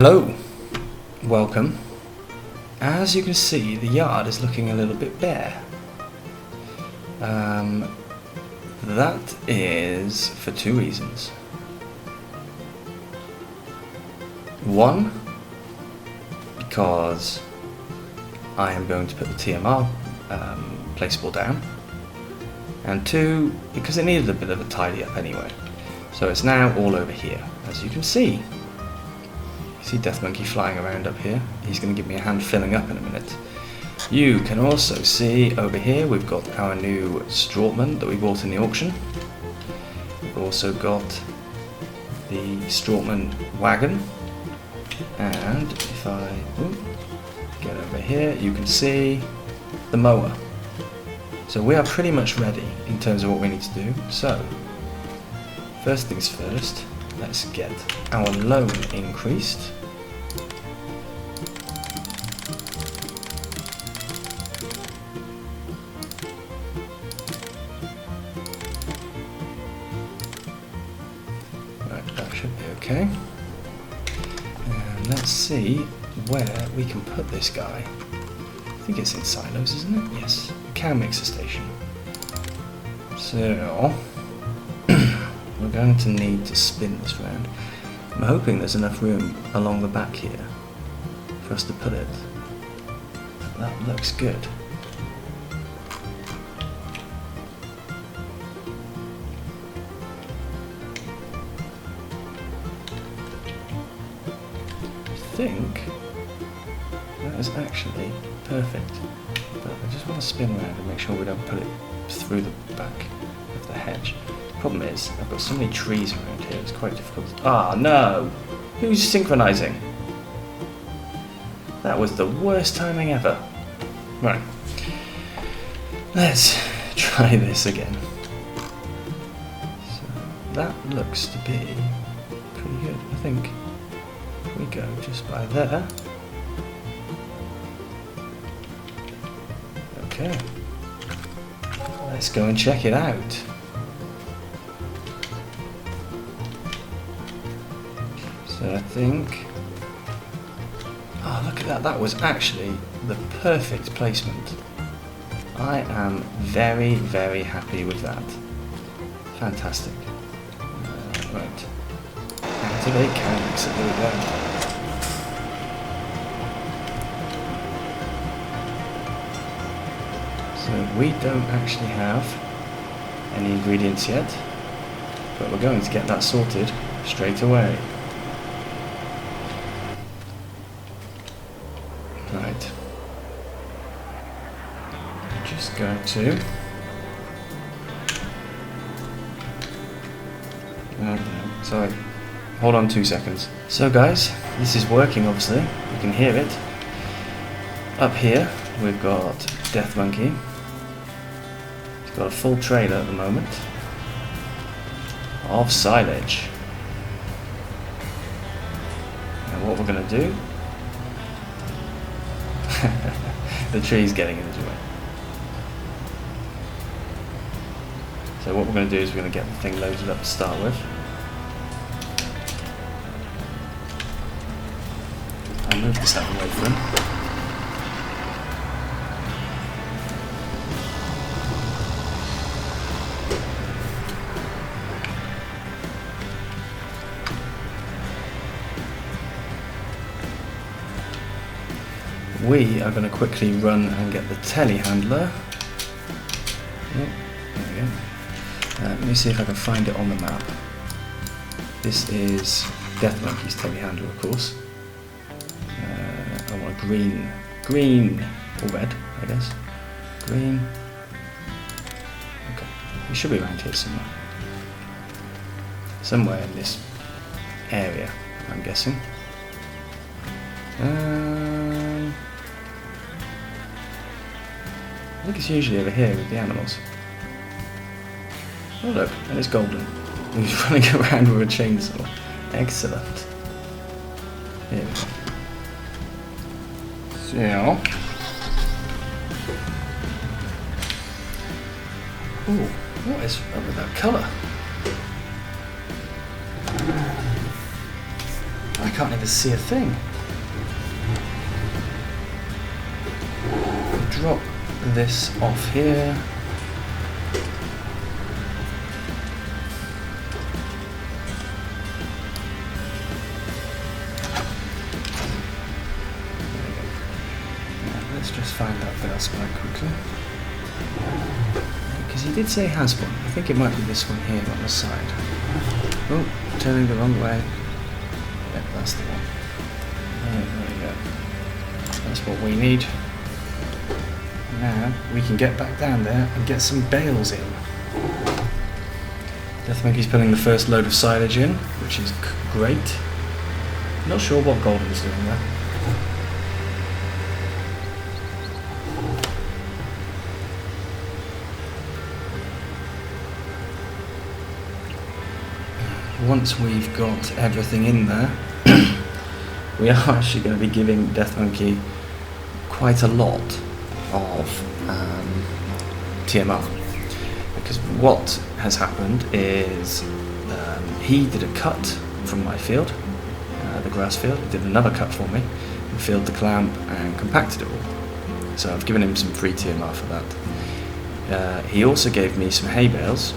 Hello, welcome. As you can see, the yard is looking a little bit bare. That is for two reasons. One, because I am going to put the TMR placeable down, and two, because it needed a bit of a tidy up anyway. So it's now all over here, as you can see. See Death Monkey flying around up here. He's going to give me a hand filling up in a minute. You can also see over here we've got our new Strautman that we bought in the auction. We've also got the Strautman wagon, and if I get over here you can see the mower. So we are pretty much ready in terms of what we need to do. So first things first, let's get our loan increased. Right, that should be okay. And let's see where we can put this guy. I think it's in silos, isn't it? Yes, can mixer station. So we're going to need to spin this round. I'm hoping there's enough room along the back here for us to put it. That looks good. I think that is actually perfect. But I just want to spin around and make sure we don't put it through the back of the hedge. Problem is, I've got so many trees around here, it's quite difficult. Ah, no! Who's synchronizing? That was the worst timing ever. Right. Let's try this again. So, that looks to be pretty good, I think. If we go just by there. Okay. Let's go and check it out. So I think, oh look at that, that was actually the perfect placement. I am very, very happy with that. Fantastic. Right, activate can mixer, there we go. So we don't actually have any ingredients yet, but we're going to get that sorted straight away. Right, I'm just going to sorry, hold on 2 seconds. So guys, this is working obviously, you can hear it. Up here we've got Death Monkey. He's got a full trailer at the moment of silage. And what we're going to do, the tree's getting in the way. So what we're going to do is we're going to get the thing loaded up to start with. I'll move this out of the way for him. We are going to quickly run and get the telehandler. Oh, there we go. Let me see if I can find it on the map. This is Death Monkey's telehandler, of course. I want a green or red, I guess. Green. Okay, it should be around here somewhere. Somewhere in this area, I'm guessing. I think it's usually over here with the animals. Oh look, and it's golden. He's running around with a chainsaw. Excellent. Here we go. So. Ooh, what is up with that colour? I can't even see a thing. Drop this off here. Let's just find that bell spike quickly. Because he did say has one. I think it might be this one here on the side. Oh, turning the wrong way. Yep, that's the one. There we go. That's what we need. Now we can get back down there and get some bales in. Death Monkey's putting the first load of silage in, which is great. Not sure what Golden's doing there. Once we've got everything in there, we are actually going to be giving Death Monkey quite a lot of TMR, because what has happened is he did a cut from my field, the grass field. He did another cut for me and filled the clamp and compacted it all, so I've given him some free TMR for that. He also gave me some hay bales,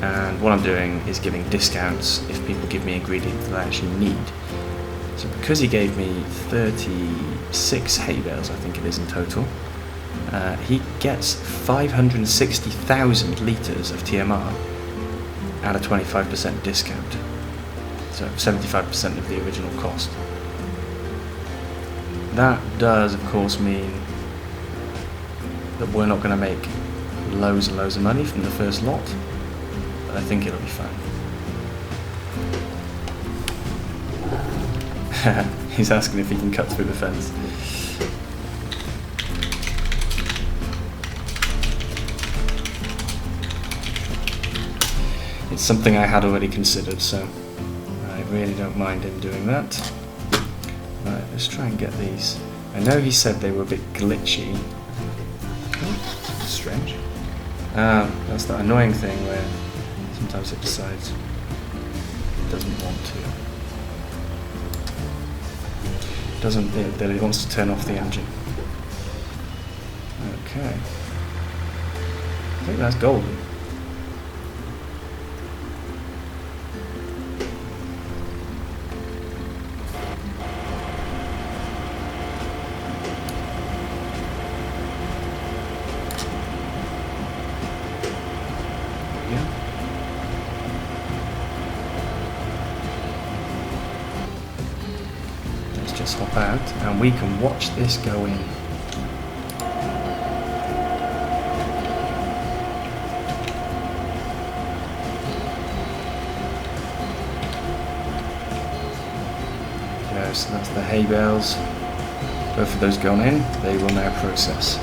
and what I'm doing is giving discounts if people give me ingredients that I actually need. So because he gave me 36 hay bales, I think it is in total, he gets 560,000 litres of TMR at a 25% discount. So 75% of the original cost. That does of course mean that we're not going to make loads and loads of money from the first lot, but I think it'll be fine. He's asking if he can cut through the fence. It's something I had already considered, so I really don't mind him doing that. Right, let's try and get these. I know he said they were a bit glitchy. Oh, strange. That's that annoying thing where sometimes it decides it doesn't want to. That it wants to turn off the engine. Okay. I think that's golden. Just hop out and we can watch this go in. Okay, so that's the hay bales. Both of those gone in, they will now process.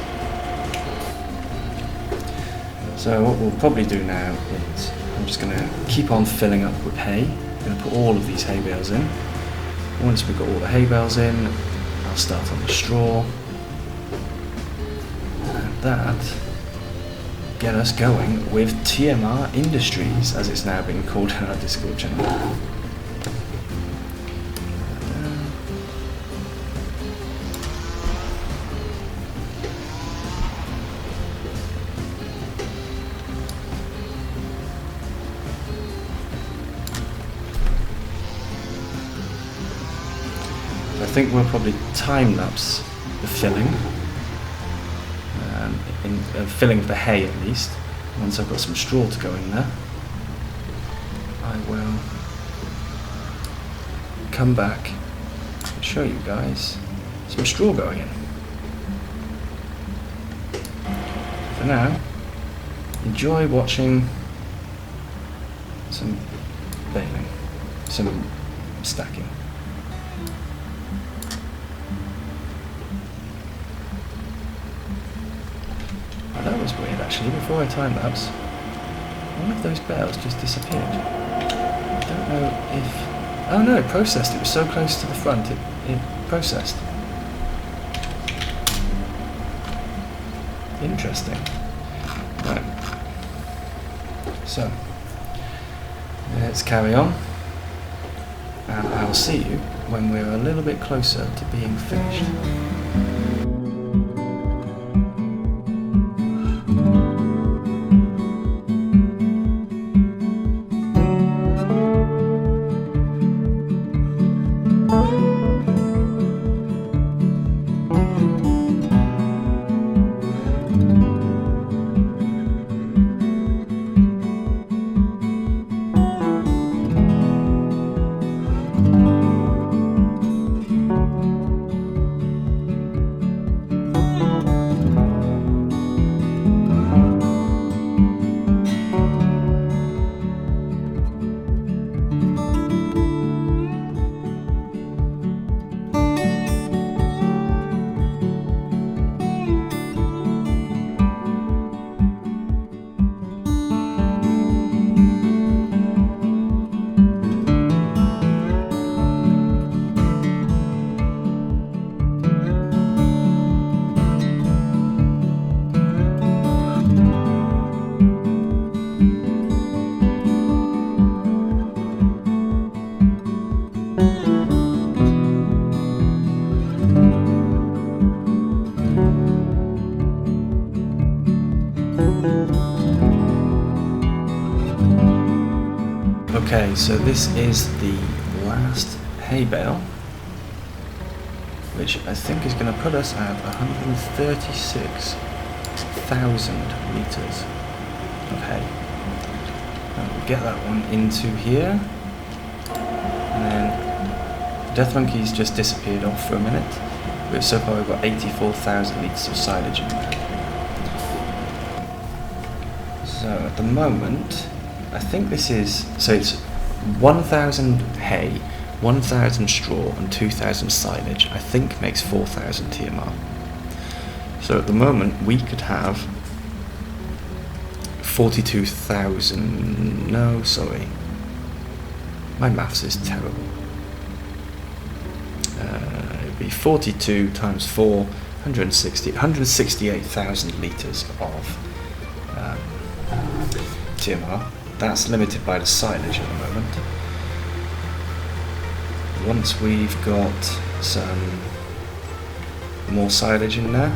So what we'll probably do now is I'm just going to keep on filling up with hay. I'm going to put all of these hay bales in. Once we've got all the hay bales in, I'll start on the straw, and that get us going with TMR Industries, as it's now been called in our Discord channel. I think we'll probably time-lapse the filling, filling of the hay at least. Once I've got some straw to go in there, I will come back and show you guys some straw going in. For now, enjoy watching some baling, some stacking. That was weird actually, before I time-lapse, one of those bales just disappeared. I don't know if... Oh no, it processed, it was so close to the front, it processed. Interesting. Right. So, let's carry on, and I will see you when we're a little bit closer to being finished. Okay, so this is the last hay bale, which I think is going to put us at 136,000 litres of hay. And we'll get that one into here, and then Death Monkey's just disappeared off for a minute. So far we've got 84,000 litres of silage in there. So at the moment, I think this is, so it's 1,000 hay, 1,000 straw and 2,000 silage, I think makes 4,000 TMR. So at the moment we could have 42,000, no sorry, my maths is terrible. It'd be 42 times 4, 168,000 litres of TMR. That's limited by the silage at the moment. Once we've got some more silage in there,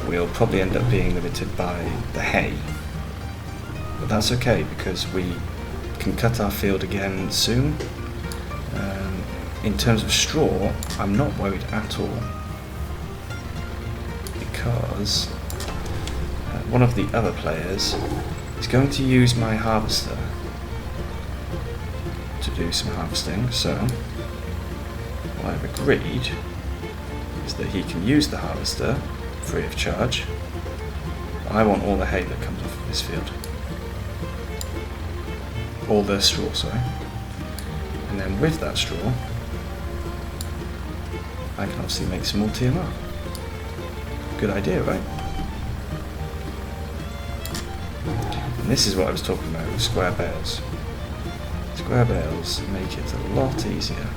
we'll probably end up being limited by the hay. But that's okay because we can cut our field again soon. In terms of straw, I'm not worried at all because one of the other players is going to use my harvester to do some harvesting, so what I've agreed is that he can use the harvester free of charge. I want all the hay that comes off of this field. All the straw, sorry. And then with that straw, I can obviously make some more TMR. Good idea, right? And this is what I was talking about with square bales. Square bales make it a lot easier.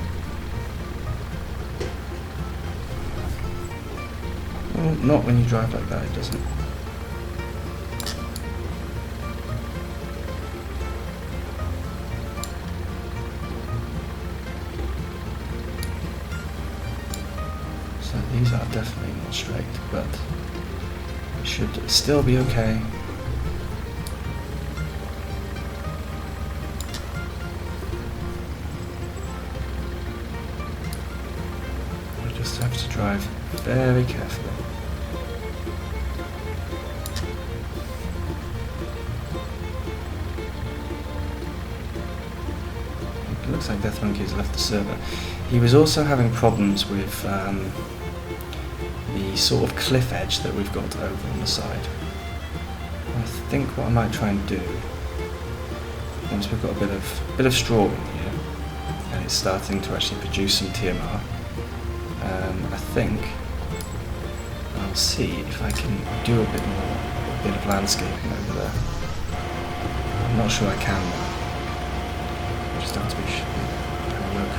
Well, not when you drive like that, it doesn't. So these are definitely not straight, but it should still be okay. We just have to drive very carefully. It looks like Death Monkey has left the server. He was also having problems with the sort of cliff edge that we've got over on the side. I think what I might try and do, once we've got a bit of straw in here, and it's starting to actually produce some TMR, I think I'll see if I can do a bit of landscaping over there. I'm not sure I can now. I just have to be having a look.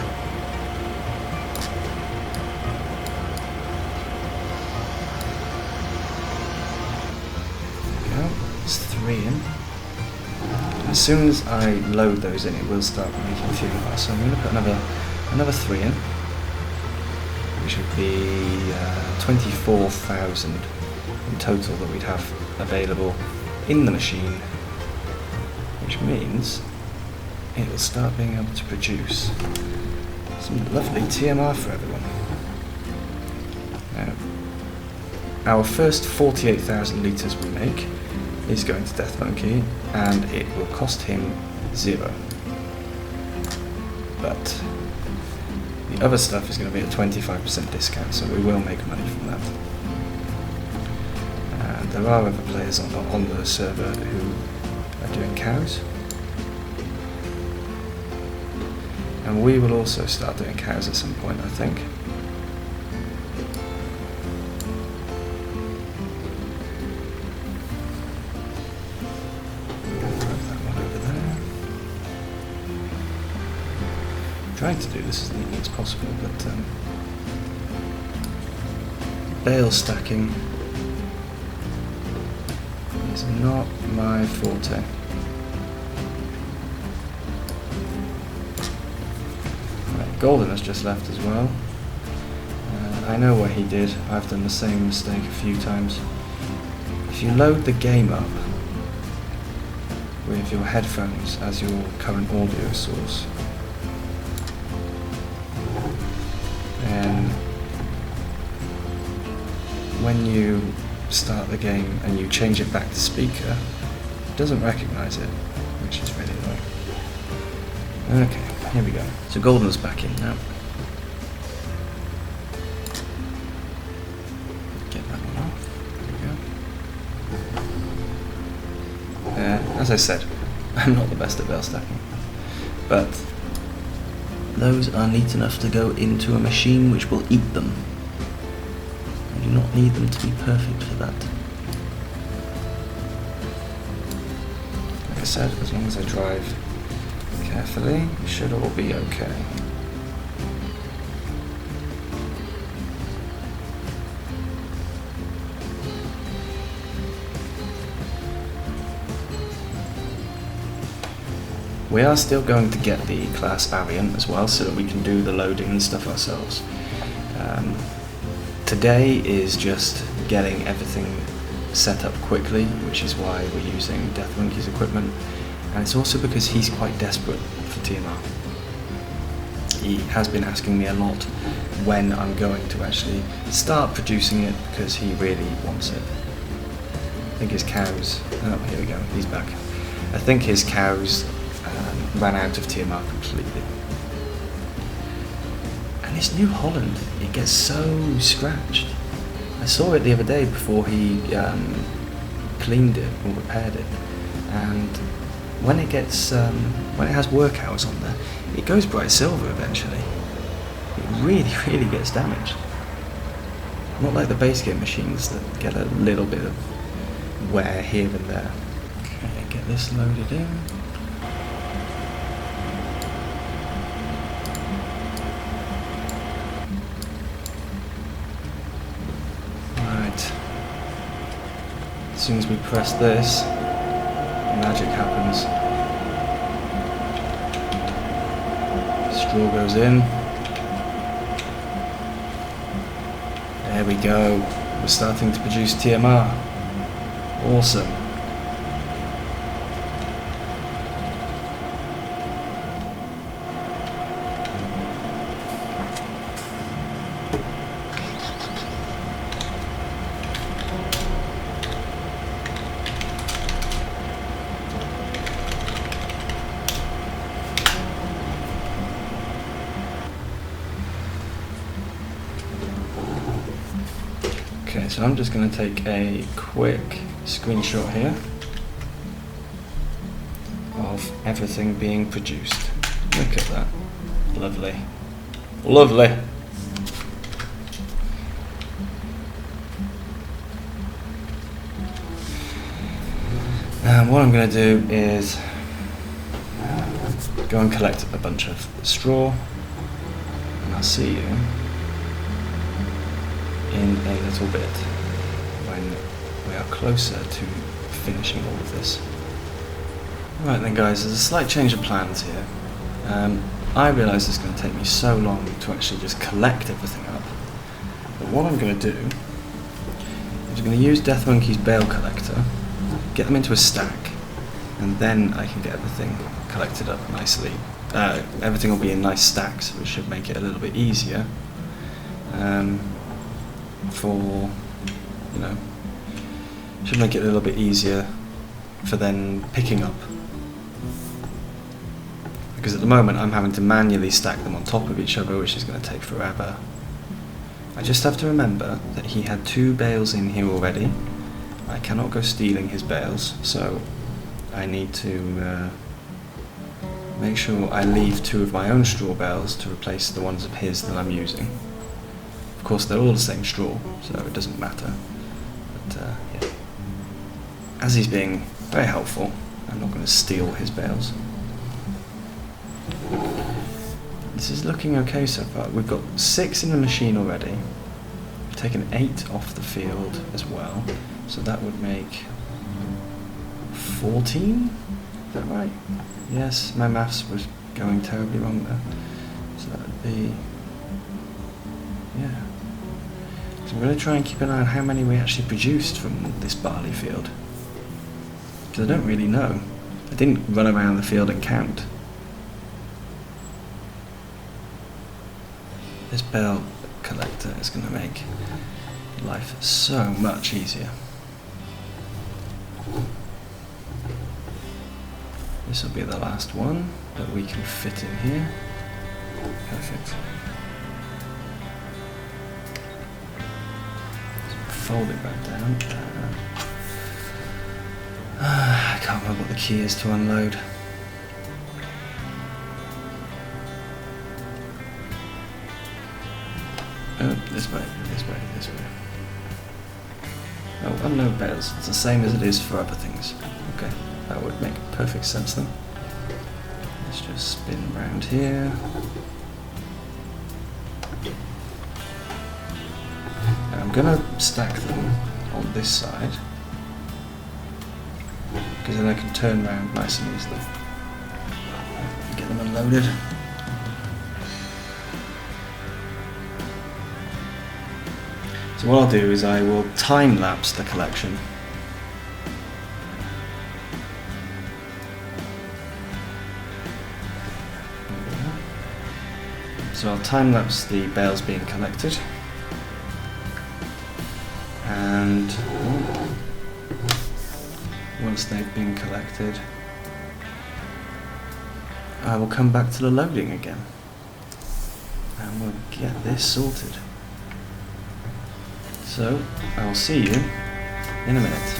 It's 3 in. As soon as I load those in, it will start making TMR. So I'm going to put another another 3 in, which would be 24,000 in total that we'd have available in the machine, which means it will start being able to produce some lovely TMR for everyone. Now, our first 48,000 litres we make is going to Death Monkey, and it will cost him 0. But the other stuff is going to be at 25% discount, so we will make money from that. And there are other players on the server who are doing cows. And we will also start doing cows at some point, I think. Trying to do this as neatly as possible, but bale stacking is not my forte. Right, Golden has just left as well. I know what he did. I've done the same mistake a few times. If you load the game up with your headphones as your current audio source, and when you start the game and you change it back to speaker, it doesn't recognise it, which is really annoying. Okay, here we go. So Golden's back in now. Get that one off. There we go. As I said, I'm not the best at bale stacking, but those are neat enough to go into a machine which will eat them. I do not need them to be perfect for that. Like I said, as long as I drive carefully, it should all be okay. We are still going to get the class variant as well, so that we can do the loading and stuff ourselves. Today is just getting everything set up quickly, which is why we're using Death Monkey's equipment, and it's also because he's quite desperate for TMR. He has been asking me a lot when I'm going to actually start producing it, because he really wants it. I think his cows... oh, here we go, he's back. I think his cows ran out of TMR completely. And this New Holland, it gets so scratched. I saw it the other day before he cleaned it or repaired it, and when it gets when it has work hours on there, it goes bright silver eventually. It really gets damaged. Not like the base game machines that get a little bit of wear here and there. Okay, get this loaded in. As soon as we press this, magic happens. Straw goes in. There we go. We're starting to produce TMR. Awesome. Okay, so I'm just going to take a quick screenshot here of everything being produced. Look at that. Lovely. Lovely. And what I'm going to do is go and collect a bunch of straw, and I'll see you in a little bit when we are closer to finishing all of this. Right then guys, there's a slight change of plans here. I realise it's going to take me so long to actually just collect everything up. But what I'm going to do is I'm going to use Death Monkey's bale collector, get them into a stack, and then I can get everything collected up nicely. Everything will be in nice stacks, which should make it a little bit easier should make it a little bit easier for then picking up. Because at the moment I'm having to manually stack them on top of each other, which is going to take forever. I just have to remember that he had 2 bales in here already. I cannot go stealing his bales, so I need to make sure I leave 2 of my own straw bales to replace the ones of his that I'm using. Of course they're all the same straw, so it doesn't matter. But yeah. As he's being very helpful, I'm not going to steal his bales. This is looking okay so far. We've got 6 in the machine already. We've taken 8 off the field as well, so that would make 14? Is that right? Yes, my maths was going terribly wrong there. So that would be... yeah. So I'm going to try and keep an eye on how many we actually produced from this barley field. Because I don't really know. I didn't run around the field and count. This bale collector is going to make life so much easier. This will be the last one that we can fit in here. Perfect. So fold it back down. I can't remember what the key is to unload. Oh, this way, this way, this way. Oh, unload bales. It's the same as it is for other things. Okay, that would make perfect sense then. Let's just spin around here. Now I'm gonna stack them on this side, because then I can turn around nice and easily. Get them unloaded. So what I'll do is I will time-lapse the collection. So I'll time-lapse the bales being collected. And once they've been collected, I will come back to the loading again. And we'll get this sorted. So, I'll see you in a minute.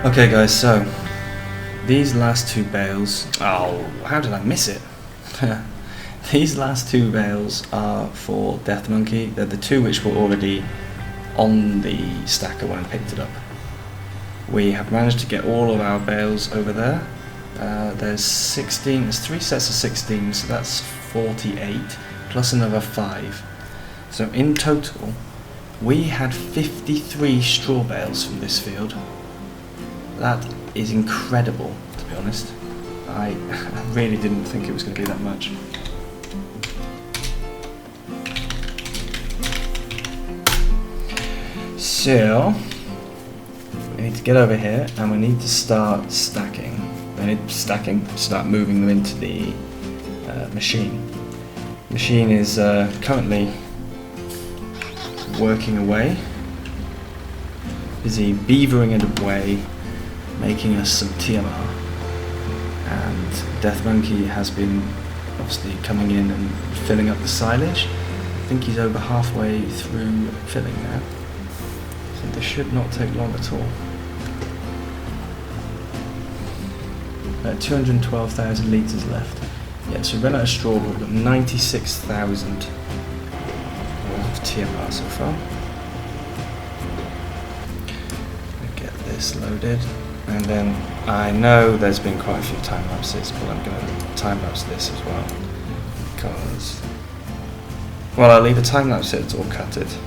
Okay guys, so these last 2 bales, oh, how did I miss it? These last 2 bales are for Death Monkey. They're the 2 which were already on the stacker when I picked it up. We have managed to get all of our bales over there. There's 16, there's 3 sets of 16, so that's 48, plus another 5. So in total, we had 53 straw bales from this field. That is incredible, to be honest. I really didn't think it was going to be that much. So, need to get over here and we need to start stacking. Start moving them into the machine. Machine is currently working away, busy beavering it away, making us some TMR. And Death Monkey has been obviously coming in and filling up the silage. I think he's over halfway through filling now, so this should not take long at all. 212,000 litres left. Yeah, so we've run out of straw, but we've got 96,000 of TMR so far. Get this loaded, and then I know there's been quite a few time lapses, but I'm going to time lapse this as well, because, well, I'll leave a time lapse it or cut it,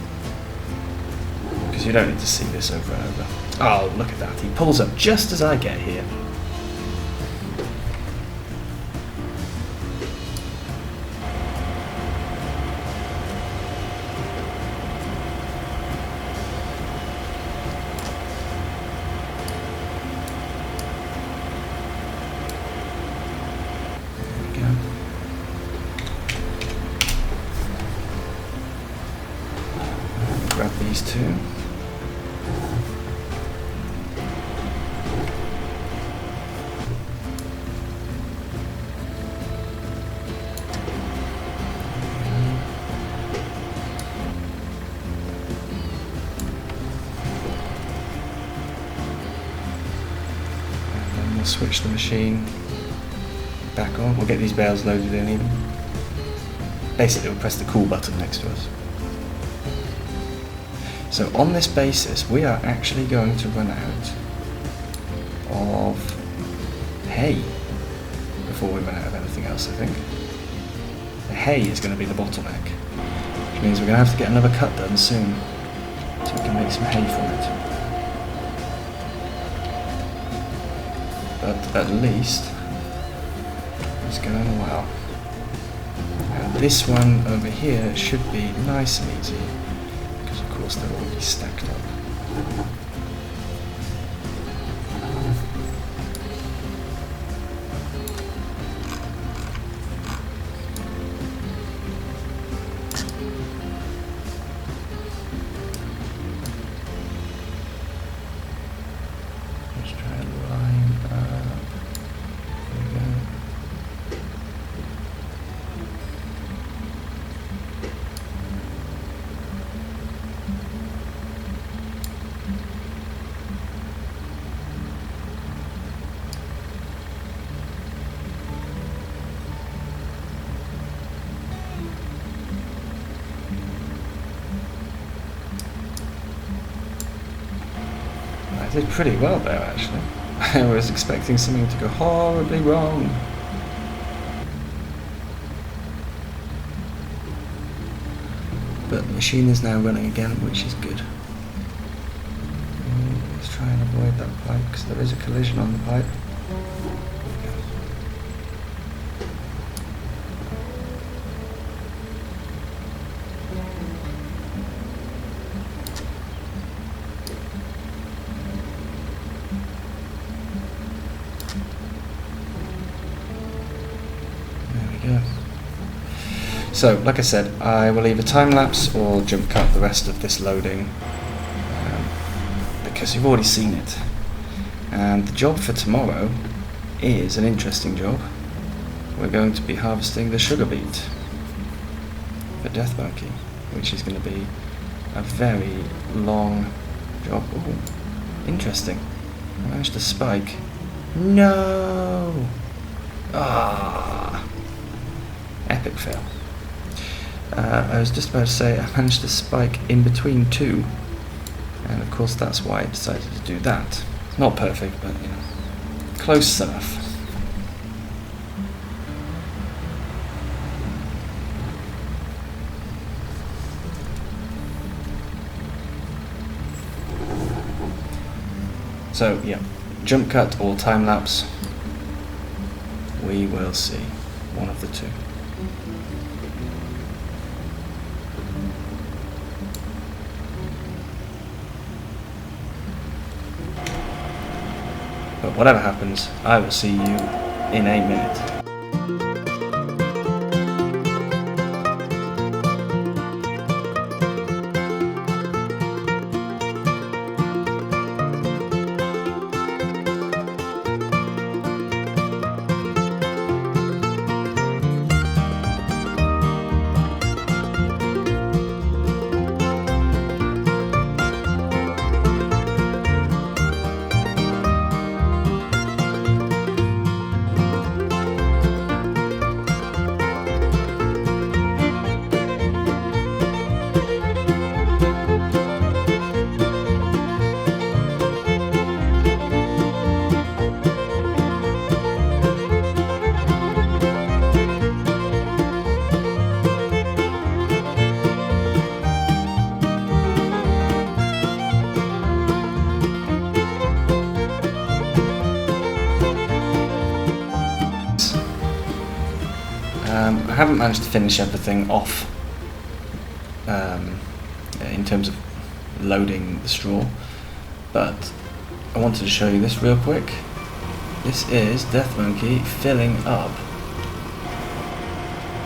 because you don't need to see this over and over. Oh, look at that, he pulls up just as I get here. Grab these two. And then we'll switch the machine back on. We'll get these bales loaded in even. Basically, we'll press the cool button next to us. So on this basis, we are actually going to run out of hay before we run out of anything else, I think. The hay is going to be the bottleneck, which means we're going to have to get another cut done soon, so we can make some hay from it. But at least it's going well. And this one over here should be nice and easy, because of course they're already stacked up. Let's try and line up. There we go. I did pretty well there, actually. I was expecting something to go horribly wrong. But the machine is now running again, which is good. Let's try and avoid that pipe, because there is a collision on the pipe. Yeah. So, like I said, I will either time lapse or jump cut the rest of this loading, because you've already seen it. And the job for tomorrow is an interesting job. We're going to be harvesting the sugar beet for Death Monkey, which is going to be a very long job. Ooh, interesting. I managed to spike. No! Ah! Epic fail. I was just about to say I managed to spike in between two, and of course that's why I decided to do that. Not perfect, but you know, close enough. So yeah, jump cut or time lapse, we will see. One of the two. But whatever happens, I will see you in a minute. I haven't managed to finish everything off in terms of loading the straw, but I wanted to show you this real quick. This is Death Monkey filling up.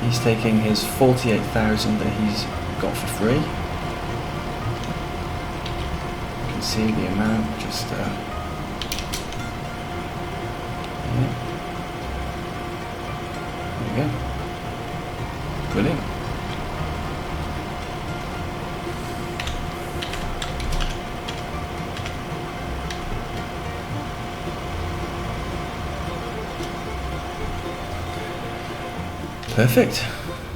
He's taking his 48,000 that he's got for free. You can see the amount just yeah. There we go. Brilliant. Perfect.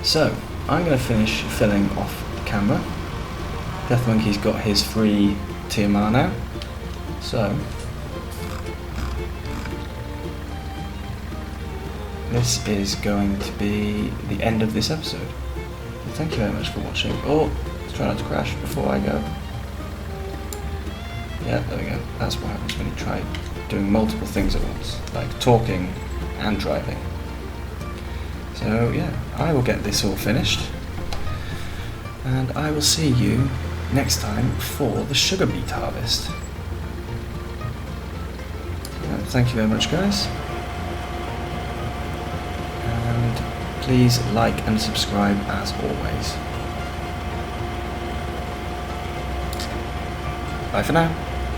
So I'm going to finish filling off the camera. Death Monkey's got his free TMR now. So this is going to be the end of this episode. So thank you very much for watching. Oh, let's try not to crash before I go. Yeah, there we go. That's what happens when you try doing multiple things at once, like talking and driving. So yeah, I will get this all finished, and I will see you next time for the sugar beet harvest. Thank you very much, guys. And please like and subscribe as always. Bye for now.